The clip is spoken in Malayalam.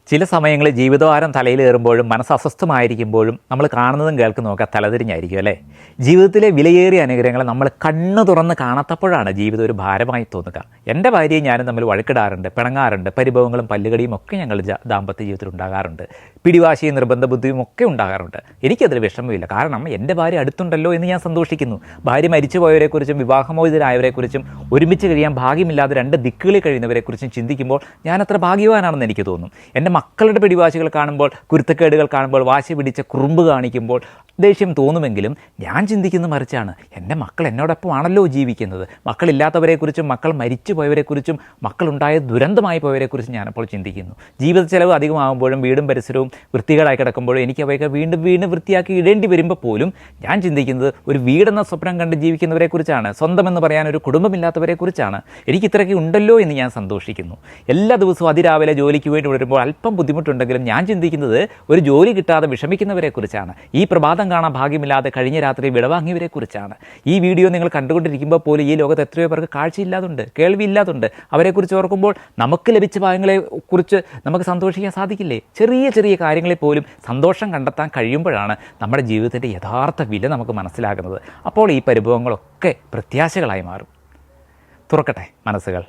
ചില സമയങ്ങളിൽ ജീവിതഭാരം തലയിലേറുമ്പോഴും മനസ്സ് അസ്വസ്ഥമായിരിക്കുമ്പോഴും നമ്മൾ കാണുന്നതും കേൾക്കുന്നതും തലതിരിഞ്ഞായിരിക്കും അല്ലേ. ജീവിതത്തിലെ വിലയേറിയ അനുഗ്രഹങ്ങളെ നമ്മൾ കണ്ണു തുറന്ന് കാണാത്തപ്പോഴാണ് ജീവിതം ഒരു ഭാരമായി തോന്നുക. എൻ്റെ ഭാര്യയും ഞാനും തമ്മിൽ വഴക്കിടാറുണ്ട്, പിണങ്ങാറുണ്ട്, പരിഭവങ്ങളും പല്ലുകടിയും ഒക്കെ ഞങ്ങൾ ദാമ്പത്യ ജീവിതത്തിൽ ഉണ്ടാകാറുണ്ട്. പിടിവാശിയും നിർബന്ധ ബുദ്ധിയും ഒക്കെ ഉണ്ടാകാറുണ്ട്. എനിക്കതിൽ വിഷമമില്ല, കാരണം എൻ്റെ ഭാര്യ അടുത്തുണ്ടല്ലോ എന്ന് ഞാൻ സന്തോഷിക്കുന്നു. ഭാര്യ മരിച്ചു പോയവരെക്കുറിച്ചും വിവാഹമോചിതരായവരെക്കുറിച്ചും ഒരുമിച്ച് കഴിയാൻ ഭാഗ്യമില്ലാതെ രണ്ട് ദിക്കുകളിൽ കഴിയുന്നവരെക്കുറിച്ചും ചിന്തിക്കുമ്പോൾ ഞാനത്ര ഭാഗ്യവാനാണെന്ന് എനിക്ക് തോന്നും. എൻ്റെ മക്കളുടെ പിടിവാശികൾ കാണുമ്പോൾ, കുരുത്തക്കേടുകൾ കാണുമ്പോൾ, വാശി പിടിച്ച കുറുമ്പ് കാണിക്കുമ്പോൾ ദേഷ്യം തോന്നുമെങ്കിലും ഞാൻ ചിന്തിക്കുന്ന മറിച്ചാണ്. എൻ്റെ മക്കൾ എന്നോടൊപ്പമാണല്ലോ ജീവിക്കുന്നത്. മക്കളില്ലാത്തവരെക്കുറിച്ചും മക്കൾ മരിച്ചു പോയവരെക്കുറിച്ചും മക്കളുണ്ടായ ദുരന്തമായി പോയവരെക്കുറിച്ചും ഞാനപ്പോൾ ചിന്തിക്കുന്നു. ജീവിത ചെലവ് അധികമാകുമ്പോഴും വീടും പരിസരവും വൃത്തികേടായി കിടക്കുമ്പോഴും എനിക്ക് അവയൊക്കെ വീണ്ടും വൃത്തിയാക്കി ഇടേണ്ടി വരുമ്പോൾ പോലും ഞാൻ ചിന്തിക്കുന്നത് ഒരു വീടെന്ന സ്വപ്നം കണ്ട് ജീവിക്കുന്നവരെക്കുറിച്ചാണ്. സ്വന്തമെന്ന് പറയാൻ ഒരു കുടുംബമില്ലാത്തവരെക്കുറിച്ചാണ്. എനിക്ക് ഇത്രയൊക്കെ ഉണ്ടല്ലോ എന്ന് ഞാൻ സന്തോഷിക്കുന്നു. എല്ലാ ദിവസവും അതിരാവിലെ ജോലിക്ക് വേണ്ടി വരുമ്പോൾ അല്പം ബുദ്ധിമുട്ടുണ്ടെങ്കിലും ഞാൻ ചിന്തിക്കുന്നത് ഒരു ജോലി കിട്ടാതെ വിഷമിക്കുന്നവരെക്കുറിച്ചാണ്. ഈ പ്രഭാതം കാണാൻ ഭാഗ്യമില്ലാതെ കഴിഞ്ഞ രാത്രി വിടവാങ്ങിയവരെക്കുറിച്ചാണ്. ഈ വീഡിയോ നിങ്ങൾ കണ്ടുകൊണ്ടിരിക്കുമ്പോൾ പോലും ഈ ലോകത്ത് എത്രയോ പേർക്ക് കാഴ്ചയില്ലാതുണ്ട്, കേൾവിയില്ലാതുണ്ട്. അവരെക്കുറിച്ച് ഓർക്കുമ്പോൾ നമുക്ക് ലഭിച്ച ഭാഗങ്ങളെക്കുറിച്ച് നമുക്ക് സന്തോഷിക്കാൻ സാധിക്കില്ലേ? ചെറിയ ചെറിയ കാര്യങ്ങളിൽ പോലും സന്തോഷം കണ്ടെത്താൻ കഴിയുമ്പോഴാണ് നമ്മുടെ ജീവിതത്തിൻ്റെ യഥാർത്ഥ വില നമുക്ക് മനസ്സിലാകുന്നത്. അപ്പോൾ ഈ പരിഭവങ്ങളൊക്കെ പ്രത്യാശകളായി മാറും. തുറക്കട്ടെ മനസ്സുകൾ.